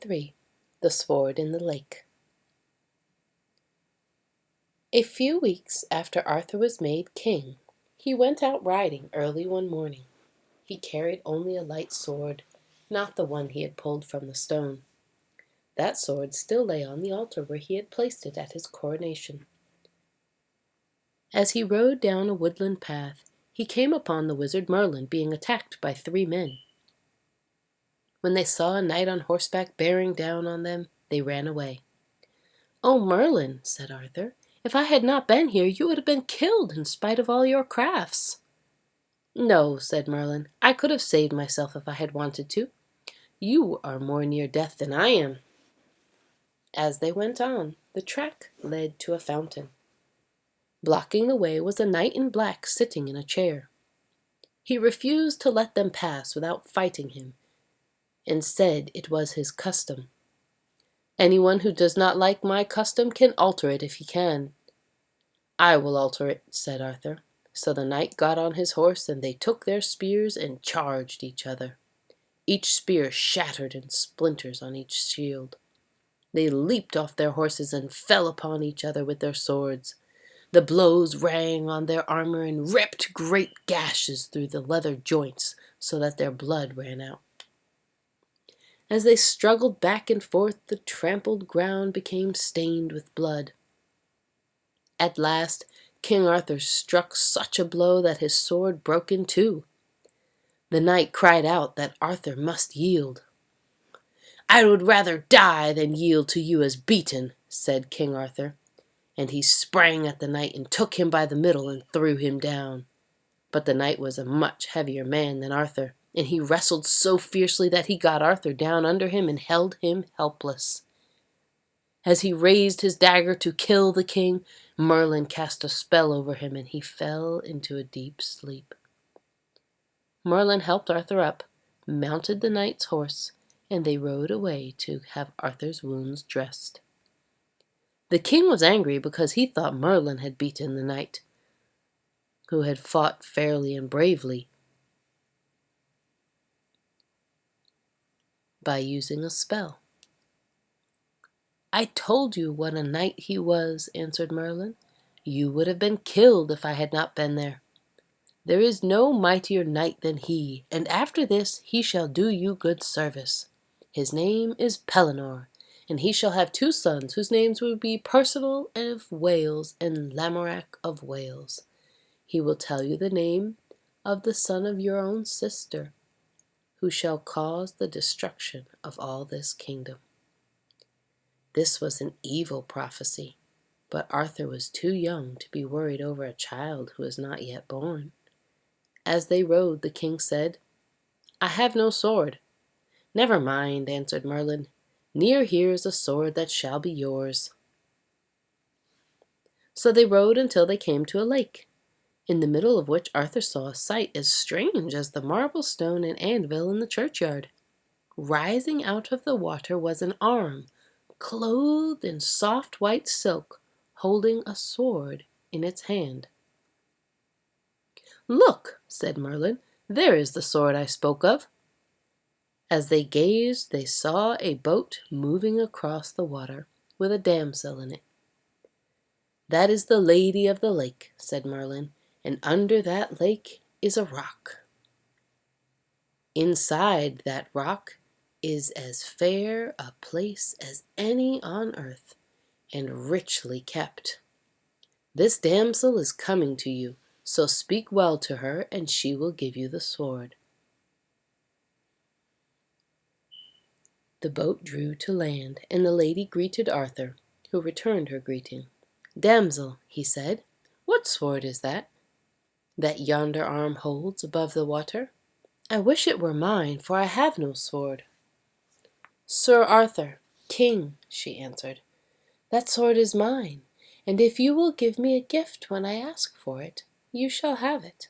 3. The Sword in the Lake. A few weeks after Arthur was made king, he went out riding early one morning. He carried only a light sword, not the one he had pulled from the stone. That sword still lay on the altar where he had placed it at his coronation. As he rode down a woodland path, he came upon the wizard Merlin being attacked by 3 men. When they saw a knight on horseback bearing down on them, they ran away. "Oh, Merlin," said Arthur, "if I had not been here, you would have been killed in spite of all your crafts." "No," said Merlin, "I could have saved myself if I had wanted to. You are more near death than I am." As they went on, the track led to a fountain. Blocking the way was a knight in black sitting in a chair. He refused to let them pass without fighting him, and said it was his custom. "Anyone who does not like my custom can alter it if he can." "I will alter it," said Arthur. So the knight got on his horse, and they took their spears and charged each other. Each spear shattered in splinters on each shield. They leaped off their horses and fell upon each other with their swords. The blows rang on their armor and ripped great gashes through the leather joints so that their blood ran out. As they struggled back and forth, the trampled ground became stained with blood. At last, King Arthur struck such a blow that his sword broke in two. The knight cried out that Arthur must yield. "I would rather die than yield to you as beaten," said King Arthur, and he sprang at the knight and took him by the middle and threw him down. But the knight was a much heavier man than Arthur, and he wrestled so fiercely that he got Arthur down under him and held him helpless. As he raised his dagger to kill the king, Merlin cast a spell over him, and he fell into a deep sleep. Merlin helped Arthur up, mounted the knight's horse, and they rode away to have Arthur's wounds dressed. The king was angry because he thought Merlin had beaten the knight, who had fought fairly and bravely, by using a spell. "I told you what a knight he was," answered Merlin. "You would have been killed if I had not been there. There is no mightier knight than he, and after this he shall do you good service. His name is Pellinore, and he shall have 2 sons whose names will be Percival of Wales and Lamorak of Wales. He will tell you the name of the son of your own sister, who shall cause the destruction of all this kingdom." This was an evil prophecy, but Arthur was too young to be worried over a child who was not yet born. As they rode, the king said, "I have no sword." "Never mind," answered Merlin. "Near here is a sword that shall be yours." So they rode until they came to a lake, in the middle of which Arthur saw a sight as strange as the marble stone and anvil in the churchyard. Rising out of the water was an arm, clothed in soft white silk, holding a sword in its hand. "Look," said Merlin, "there is the sword I spoke of." As they gazed, they saw a boat moving across the water, with a damsel in it. "That is the Lady of the Lake," said Merlin, "and under that lake is a rock. Inside that rock is as fair a place as any on earth, and richly kept. This damsel is coming to you, so speak well to her, and she will give you the sword." The boat drew to land, and the lady greeted Arthur, who returned her greeting. "Damsel," he said, "what sword is that yonder arm holds above the water? I wish it were mine, for I have no sword." "Sir Arthur, king," she answered, "that sword is mine, and if you will give me a gift when I ask for it, you shall have it."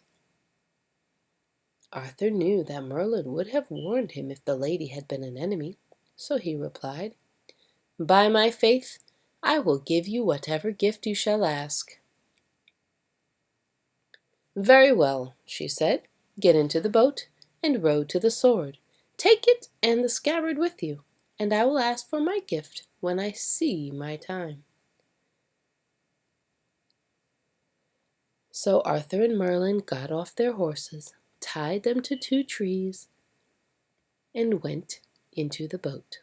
Arthur knew that Merlin would have warned him if the lady had been an enemy, so he replied, "By my faith, I will give you whatever gift you shall ask." "Very well," she said, "get into the boat and row to the sword. Take it and the scabbard with you, and I will ask for my gift when I see my time." So Arthur and Merlin got off their horses, tied them to two trees, and went into the boat.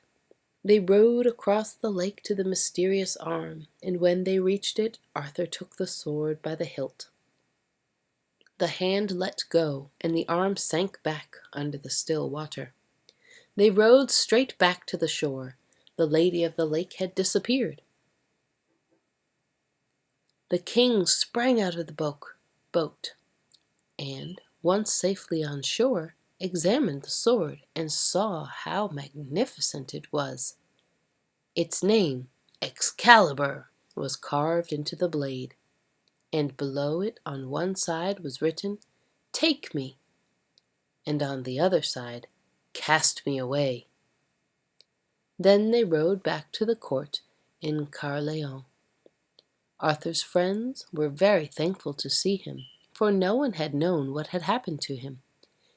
They rowed across the lake to the mysterious arm, and when they reached it, Arthur took the sword by the hilt. The hand let go, and the arm sank back under the still water. They rowed straight back to the shore. The lady of the lake had disappeared. The king sprang out of the boat, and, once safely on shore, examined the sword and saw how magnificent it was. Its name, Excalibur, was carved into the blade, and below it on one side was written, "Take me," and on the other side, "Cast me away." Then they rowed back to the court in Caerleon. Arthur's friends were very thankful to see him, for no one had known what had happened to him.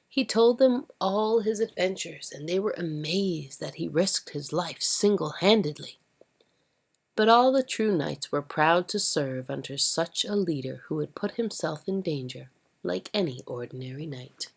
He told them all his adventures, and they were amazed that he risked his life single-handedly. But all the true knights were proud to serve under such a leader who would put himself in danger like any ordinary knight.